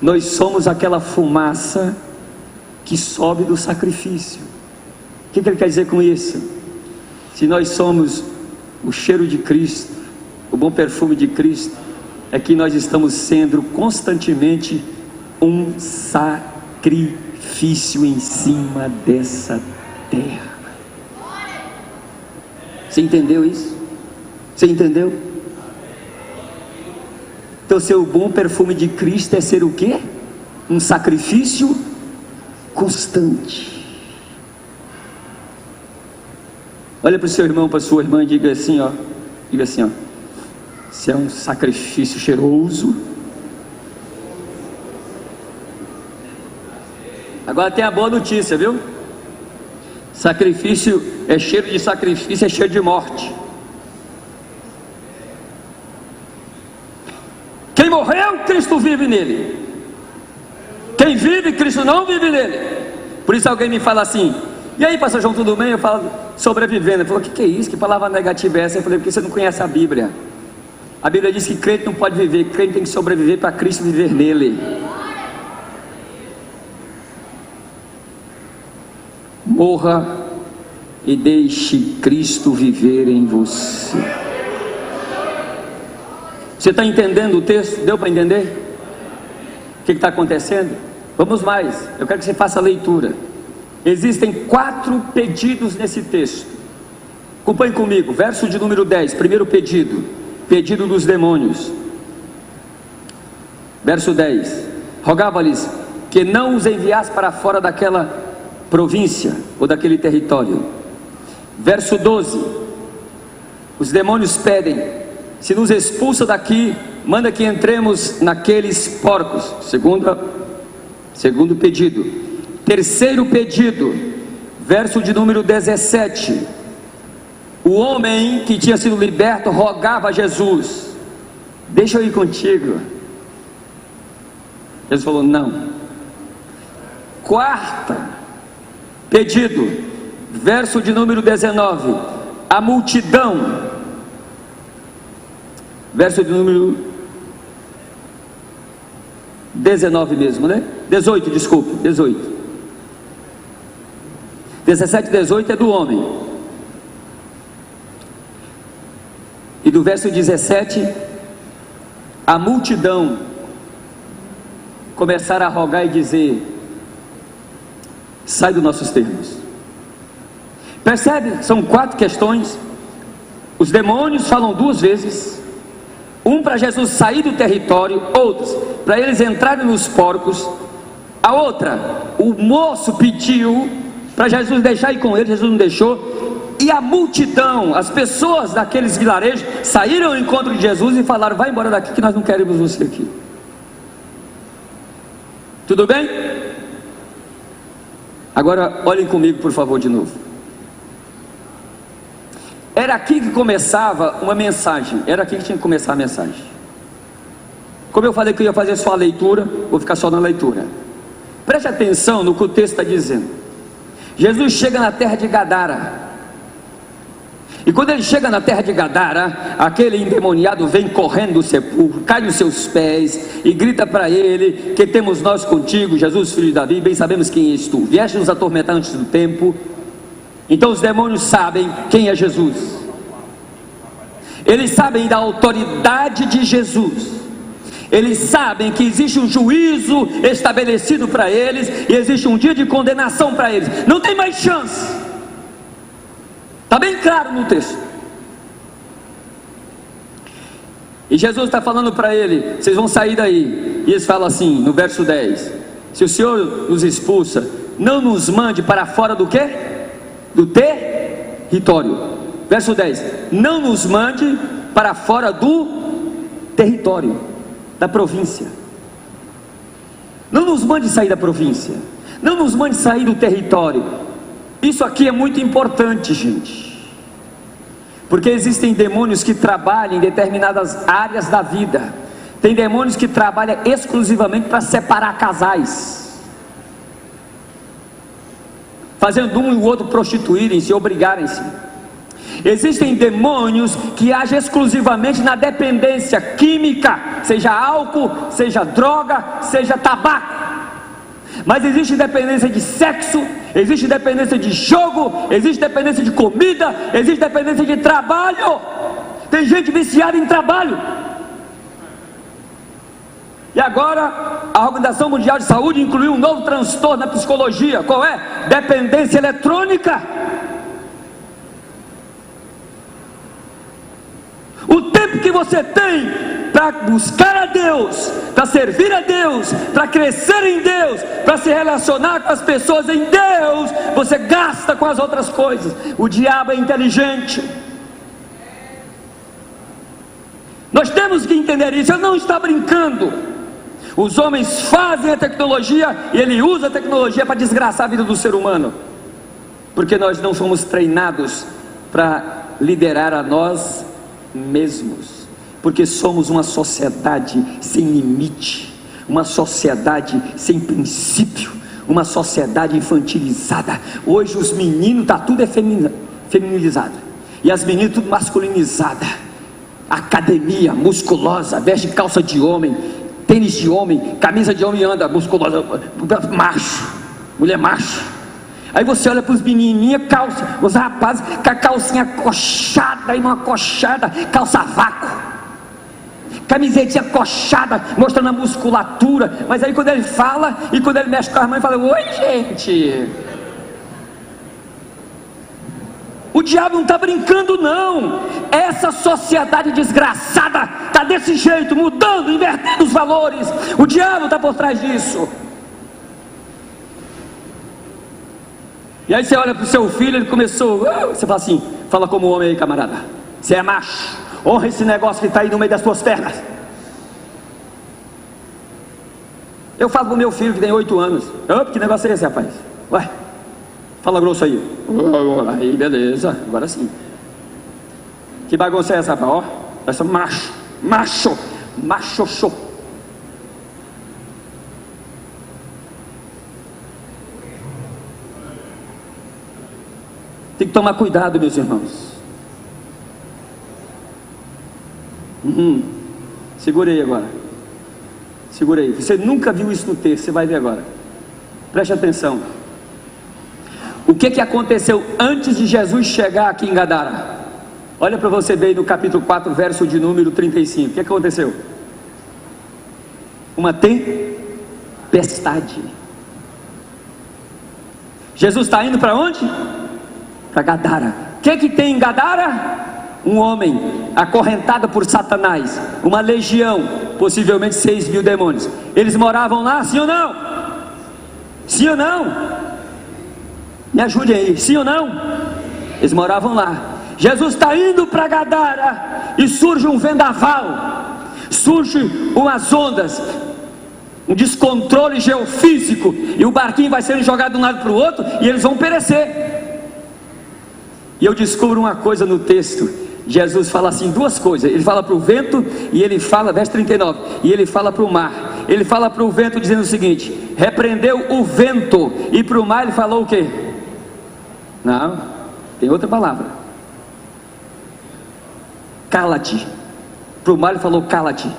Nós somos aquela fumaça que sobe do sacrifício. O que ele quer dizer com isso? Se nós somos o cheiro de Cristo, o bom perfume de Cristo, é que nós estamos sendo constantemente um sacrifício em cima dessa terra. Você entendeu isso? Você entendeu? Então, ser o bom perfume de Cristo é ser o quê? Um sacrifício constante. Olha para o seu irmão, para a sua irmã e diga assim, ó. Diga assim, ó. Se é um sacrifício cheiroso. Agora tem a boa notícia, viu? Sacrifício é cheiro de sacrifício, é cheiro de morte. Quem morreu, Cristo vive nele. Quem vive, Cristo não vive nele. Por isso alguém me fala assim, e aí, pastor João, tudo bem? Eu falo, sobrevivendo. Ele falou, o que é isso? Que palavra negativa é essa? Eu falei, porque você não conhece a Bíblia. A Bíblia diz que crente não pode viver, crente tem que sobreviver para Cristo viver nele. Morra e deixe Cristo viver em você. Você está entendendo o texto? Deu para entender? O que está acontecendo? Vamos mais, eu quero que você faça a leitura. Existem 4 pedidos nesse texto. Acompanhe comigo, verso de número 10, primeiro pedido. Pedido dos demônios. Verso 10. Rogava-lhes que não os enviasse para fora daquela província ou daquele território. Verso 12. Os demônios pedem, se nos expulsa daqui, manda que entremos naqueles porcos. Segundo pedido. Terceiro pedido, verso de número 17. O homem que tinha sido liberto rogava a Jesus, deixa eu ir contigo. Jesus falou, não. Quarto pedido, verso de número 19. A multidão, verso de número 19 mesmo, né? 18, desculpa, 18. 17 e 18 é do homem. E do verso 17, a multidão começaram a rogar e dizer, sai dos nossos termos. Percebe? São 4 questões. Os demônios falam 2 vezes. Um para Jesus sair do território, outros para eles entrarem nos porcos. A outra, o moço pediu para Jesus deixar ir com ele, Jesus não deixou. E a multidão, as pessoas daqueles vilarejos saíram ao encontro de Jesus e falaram, vai embora daqui que nós não queremos você aqui. Tudo bem? Agora olhem comigo por favor de novo. Era aqui que começava uma mensagem, era aqui que tinha que começar a mensagem. Como eu falei que eu ia fazer só a leitura, vou ficar só na leitura. Preste atenção no que o texto está dizendo. Jesus chega na terra de Gadara. E quando ele chega na terra de Gadara, aquele endemoniado vem correndo do sepulcro, cai nos seus pés e grita para ele, que temos nós contigo, Jesus filho de Davi, bem sabemos quem és tu, vieste nos atormentar antes do tempo. Então os demônios sabem quem é Jesus, eles sabem da autoridade de Jesus, Eles sabem que existe um juízo estabelecido para eles, e existe um dia de condenação para eles. Não tem mais chance. Está bem claro no texto. E Jesus está falando para ele: vocês vão sair daí. E eles falam assim, no verso 10: se o Senhor nos expulsa, não nos mande para fora do quê? Do território. Verso 10: não nos mande para fora do território, da província. Não nos mande sair da província, não nos mande sair do território. Isso aqui é muito importante, gente, porque existem demônios que trabalham em determinadas áreas da vida. Tem demônios que trabalham exclusivamente para separar casais, fazendo um e o outro prostituírem-se, obrigarem-se. Existem demônios que agem exclusivamente na dependência química, seja álcool, seja droga, seja tabaco. Mas existe dependência de sexo, existe dependência de jogo, existe dependência de comida, existe dependência de trabalho. Tem gente viciada em trabalho. E agora a Organização Mundial de Saúde incluiu um novo transtorno na psicologia. Qual é? Dependência eletrônica. O tempo que você tem para buscar a Deus, para servir a Deus, para crescer em Deus, para se relacionar com as pessoas em Deus, você gasta com as outras coisas. O diabo é inteligente. Nós temos que entender isso. Ele não está brincando. Os homens fazem a tecnologia e ele usa a tecnologia para desgraçar a vida do ser humano, porque nós não fomos treinados para liderar a nós mesmos, porque somos uma sociedade sem limite, uma sociedade sem princípio, uma sociedade infantilizada. Hoje os meninos tá tudo feminilizado e as meninas tudo masculinizada. Academia musculosa, veste calça de homem, tênis de homem, camisa de homem, anda musculosa, macho, mulher macho. Aí você olha para os menininhos, calça, os rapazes com a calcinha coxada, e uma coxada, calça vácuo, camisetinha coxada, mostrando a musculatura. Mas aí quando ele fala, e quando ele mexe com a mãe, fala: oi gente. O diabo não está brincando não. Essa sociedade desgraçada está desse jeito, mudando, invertendo os valores. O diabo está por trás disso. E aí você olha para o seu filho, ele começou, você fala assim, fala como homem aí, camarada, você é macho, honra esse negócio que está aí no meio das suas pernas. Eu falo para o meu filho que tem 8 anos, que negócio é esse, rapaz? Ué, fala grosso aí. Aí beleza, agora sim. Que bagunça é essa, rapaz? Ó, essa macho show. Tem que tomar cuidado, meus irmãos. Segurei agora. Segurei. Você nunca viu isso no texto, você vai ver agora. Preste atenção. O que aconteceu antes de Jesus chegar aqui em Gadara? Olha para você ver aí no capítulo 4, verso de número 35. O que aconteceu? Uma tempestade. Jesus está indo para onde? Para Gadara. O que tem em Gadara? Um homem acorrentado por Satanás, uma legião, possivelmente 6.000 demônios. Eles moravam lá, sim ou não? Sim ou não? Me ajudem aí, sim ou não? Eles moravam lá. Jesus está indo para Gadara e surge um vendaval, surge umas ondas, um descontrole geofísico, e o barquinho vai sendo jogado de um lado para o outro e eles vão perecer. E eu descubro uma coisa no texto. Jesus fala assim, duas coisas. Ele fala para o vento e ele fala, verso 39, e ele fala para o mar. Ele fala para o vento dizendo o seguinte: repreendeu o vento. E para o mar ele falou o quê? Não, tem outra palavra. Cala-te. Para o mar ele falou cala-te.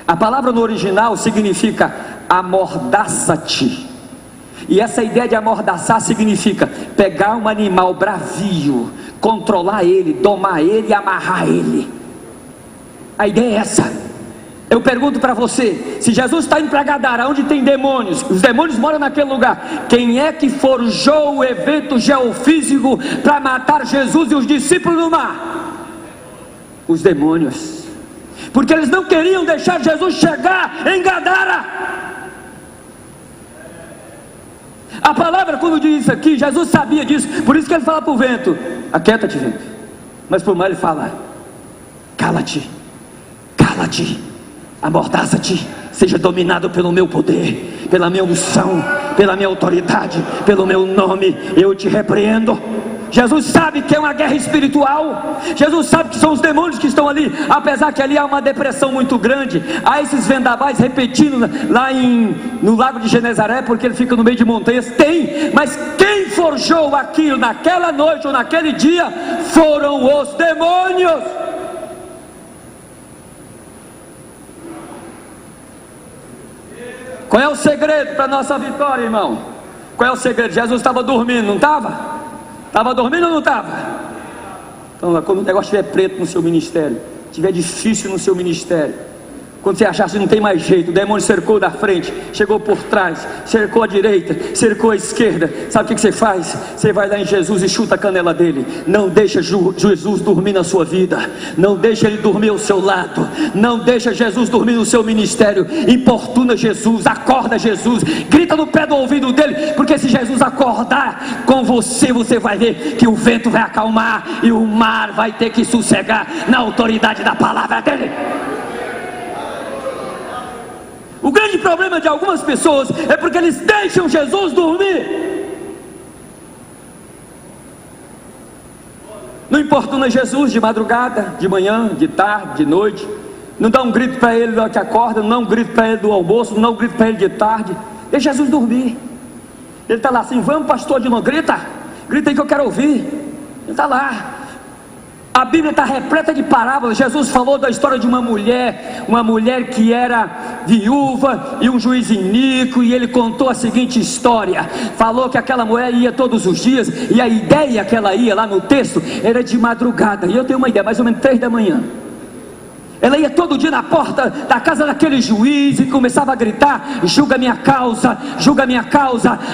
A palavra no original significa amordaça-te. E essa ideia de amordaçar significa pegar um animal bravio, controlar ele, domar ele e amarrar ele. A ideia é essa. Eu pergunto para você, se Jesus está indo para Gadara, onde tem demônios, os demônios moram naquele lugar, quem é que forjou o evento geofísico para matar Jesus e os discípulos no mar? Os demônios, porque eles não queriam deixar Jesus chegar em Gadara. A palavra, quando diz isso aqui, Jesus sabia disso, por isso que ele fala para o vento: aquieta-te, vento. Mas por mais ele fala: cala-te, cala-te, amordaça-te, seja dominado pelo meu poder, pela minha unção, pela minha autoridade, pelo meu nome, eu te repreendo. Jesus sabe que é uma guerra espiritual, Jesus sabe que são os demônios que estão ali, apesar que ali há uma depressão muito grande, há esses vendavais repetindo lá no lago de Genezaré, porque ele fica no meio de montanhas, mas quem forjou aquilo naquela noite ou naquele dia, foram os demônios. Qual é o segredo para a nossa vitória, irmão? Qual é o segredo? Jesus estava dormindo, não estava? Estava dormindo ou não estava? Então, quando o negócio estiver preto no seu ministério, estiver difícil no seu ministério, quando você achar que não tem mais jeito, o demônio cercou da frente, chegou por trás, cercou à direita, cercou à esquerda, sabe o que você faz? Você vai lá em Jesus e chuta a canela dele. Não deixa Jesus dormir na sua vida, não deixa ele dormir ao seu lado, não deixa Jesus dormir no seu ministério. Importuna Jesus, acorda Jesus, grita no pé do ouvido dele, porque se Jesus acordar com você, você vai ver que o vento vai acalmar e o mar vai ter que sossegar na autoridade da palavra dele. O grande problema de algumas pessoas é porque eles deixam Jesus dormir. Não importuna Jesus de madrugada, de manhã, de tarde, de noite. Não dá um grito para ele na hora que acorda, não dá um grito para ele do almoço, não dá um grito para ele de tarde. Deixa Jesus dormir. Ele está lá assim: vamos, pastor, de novo, grita aí que eu quero ouvir. Ele está lá. A Bíblia está repleta de parábolas. Jesus falou da história de uma mulher que era viúva e um juiz iníquo, e ele contou a seguinte história. Falou que aquela mulher ia todos os dias, e a ideia que ela ia lá no texto era de madrugada, e eu tenho uma ideia, mais ou menos 3 da manhã. Ela ia todo dia na porta da casa daquele juiz e começava a gritar: julga minha causa,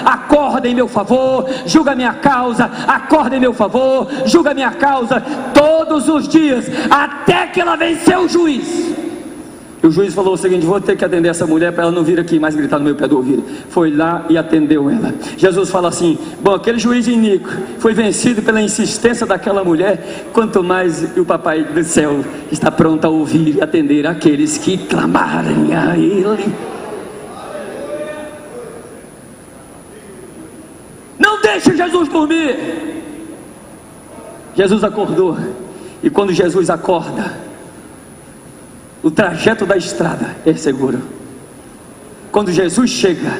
acorda em meu favor, julga minha causa, acorda em meu favor, julga minha causa, todos os dias, até que ela venceu o juiz. E o juiz falou o seguinte: vou ter que atender essa mulher para ela não vir aqui mais gritar no meu pé do ouvido. Foi lá e atendeu ela. Jesus fala assim: bom, aquele juiz iníquo foi vencido pela insistência daquela mulher, quanto mais o papai do céu está pronto a ouvir e atender aqueles que clamarem a ele. Não deixe Jesus dormir. Jesus acordou, e quando Jesus acorda, o trajeto da estrada é seguro. Quando Jesus chega,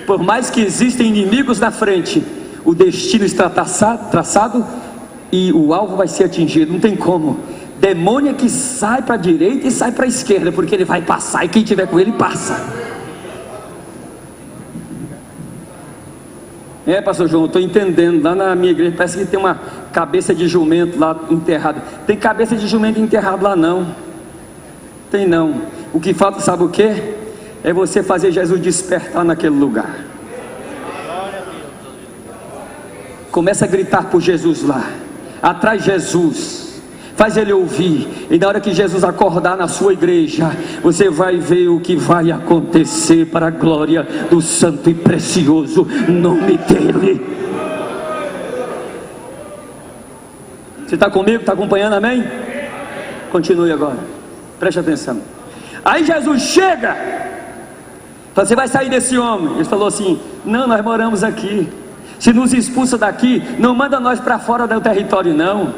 por mais que existam inimigos na frente, o destino está traçado e o alvo vai ser atingido. Não tem como. Demônio é que sai para a direita e sai para a esquerda, porque ele vai passar, e quem tiver com ele passa. Pastor João, eu estou entendendo. Lá na minha igreja parece que tem uma cabeça de jumento lá enterrada. Tem cabeça de jumento enterrado lá não. Tem não. O que falta, sabe o que? É você fazer Jesus despertar naquele lugar. Começa a gritar por Jesus lá, atrai Jesus, faz ele ouvir, e na hora que Jesus acordar na sua igreja, você vai ver o que vai acontecer para a glória do santo e precioso nome dele. Você está comigo? Está acompanhando? Amém? Continue agora. Preste atenção. Aí Jesus chega, você vai sair desse homem. Ele falou assim: não, nós moramos aqui. Se nos expulsa daqui, não manda nós para fora do território não.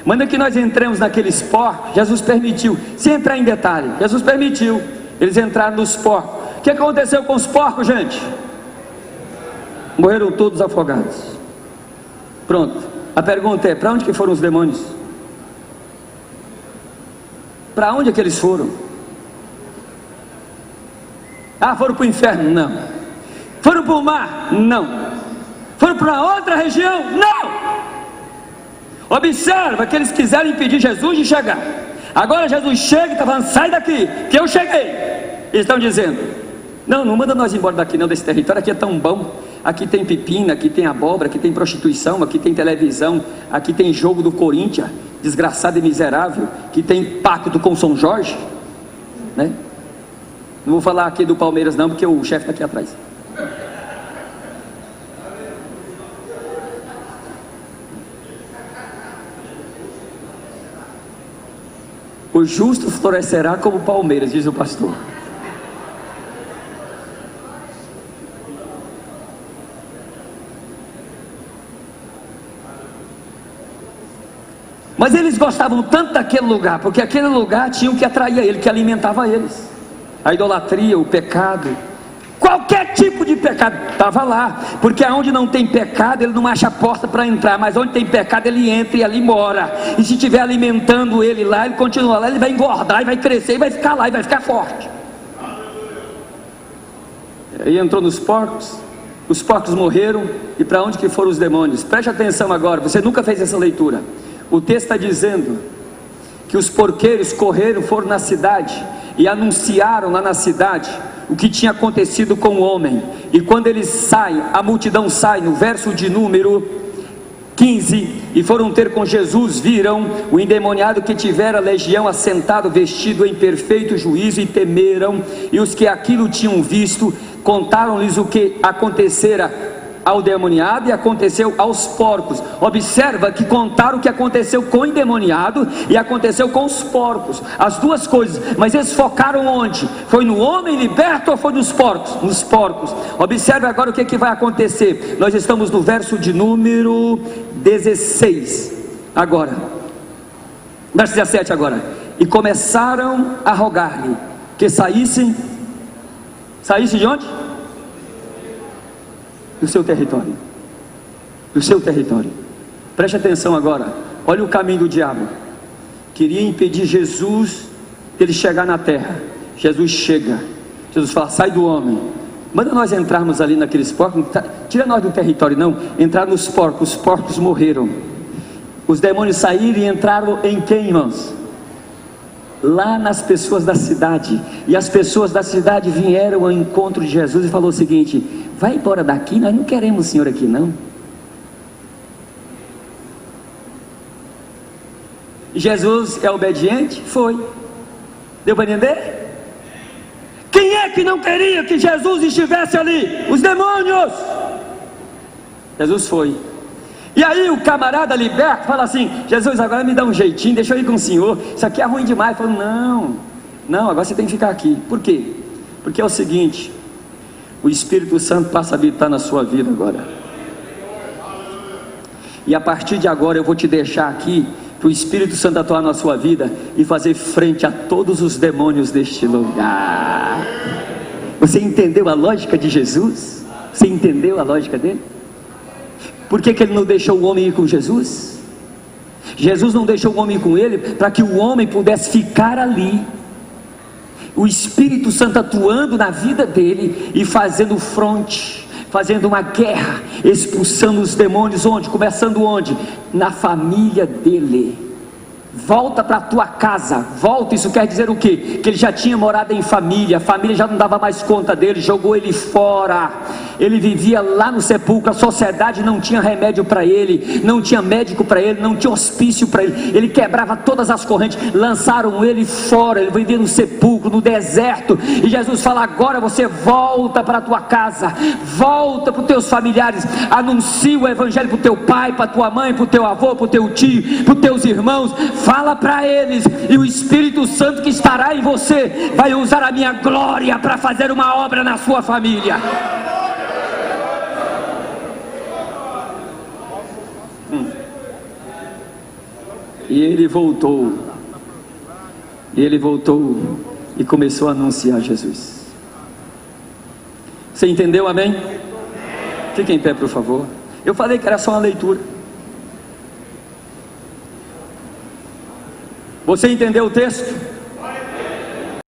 Manda que nós entremos naqueles porcos. Jesus permitiu, sem entrar em detalhe, Jesus permitiu. Eles entraram nos porcos. O que aconteceu com os porcos, gente? Morreram todos afogados. Pronto. A pergunta é: para onde que foram os demônios? Para onde é que eles foram? Foram para o inferno? Não. Foram para o mar? Não. Foram para outra região? Não. Observa que eles quiseram impedir Jesus de chegar. Agora Jesus chega e está falando: sai daqui, que eu cheguei. Eles estão dizendo: não manda nós embora daqui não, desse território, aqui é tão bom. Aqui tem pepina, aqui tem abóbora, aqui tem prostituição, aqui tem televisão, aqui tem jogo do Corinthians, desgraçado e miserável, que tem pacto com São Jorge, né? Não vou falar aqui do Palmeiras não, porque o chefe está aqui atrás. O justo florescerá como Palmeiras, diz o pastor. Mas eles gostavam tanto daquele lugar, porque aquele lugar tinha o que atraía ele, que alimentava eles. A idolatria, o pecado, qualquer tipo de pecado estava lá, porque aonde não tem pecado ele não acha porta para entrar, mas onde tem pecado ele entra e ali mora. E se estiver alimentando ele lá, ele continua lá, ele vai engordar e vai crescer e vai ficar lá e vai ficar forte. E entrou nos porcos, os porcos morreram, e para onde que foram os demônios? Preste atenção agora, você nunca fez essa leitura. O texto está dizendo que os porqueiros correram, foram na cidade e anunciaram lá na cidade o que tinha acontecido com o homem. E quando eles saem, a multidão sai, no verso de número 15, e foram ter com Jesus, viram o endemoniado que tivera legião assentado, vestido em perfeito juízo, e temeram. E os que aquilo tinham visto contaram-lhes o que acontecera ao endemoniado e aconteceu aos porcos. Observa que contaram o que aconteceu com o endemoniado e aconteceu com os porcos, as duas coisas, mas eles focaram onde? Foi no homem liberto ou foi nos porcos? Nos porcos. Observe agora o que vai acontecer. Nós estamos no verso de número 16 agora, verso 17 agora. E começaram a rogar-lhe que saísse de onde? Do seu território, do seu território. Preste atenção agora, olha o caminho do diabo. Queria impedir Jesus de ele chegar na terra. Jesus chega, Jesus fala: sai do homem, manda nós entrarmos ali naqueles porcos, tira nós do território. Não, entrar nos porcos, os porcos morreram. Os demônios saíram e entraram em quem, irmãos? Lá nas pessoas da cidade. E as pessoas da cidade vieram ao encontro de Jesus e falou o seguinte: vai embora daqui, nós não queremos o senhor aqui não. Jesus é obediente? Foi. Deu para entender? Quem é que não queria que Jesus estivesse ali? Os demônios. Jesus foi. E aí o camarada liberto fala assim: Jesus, agora me dá um jeitinho, deixa eu ir com o senhor, isso aqui é ruim demais. Ele falou: não, agora você tem que ficar aqui. Por quê? Porque é o seguinte, o Espírito Santo passa a habitar na sua vida agora, e a partir de agora eu vou te deixar aqui, para o Espírito Santo atuar na sua vida e fazer frente a todos os demônios deste lugar. Você entendeu a lógica de Jesus? Você entendeu a lógica dele? Por que ele não deixou o homem ir com Jesus? Jesus não deixou o homem ir com ele para que o homem pudesse ficar ali, o Espírito Santo atuando na vida dele e fazendo fronte, fazendo uma guerra, expulsando os demônios. Onde? Começando onde? Na família dele. Volta para a tua casa, volta. Isso quer dizer o quê? Que ele já tinha morado em família, a família já não dava mais conta dele, jogou ele fora. Ele vivia lá no sepulcro, a sociedade não tinha remédio para ele, não tinha médico para ele, não tinha hospício para ele, ele quebrava todas as correntes, lançaram ele fora, ele vivia no sepulcro, no deserto. E Jesus fala: agora você volta para a tua casa, volta para os teus familiares, anuncia o evangelho para o teu pai, para a tua mãe, para o teu avô, para o teu tio, para os teus irmãos. Fala para eles, e o Espírito Santo que estará em você vai usar a minha glória para fazer uma obra na sua família. E ele voltou e começou a anunciar Jesus. Você entendeu, amém? Fique em pé, por favor. Eu falei que era só uma leitura. Você entendeu o texto?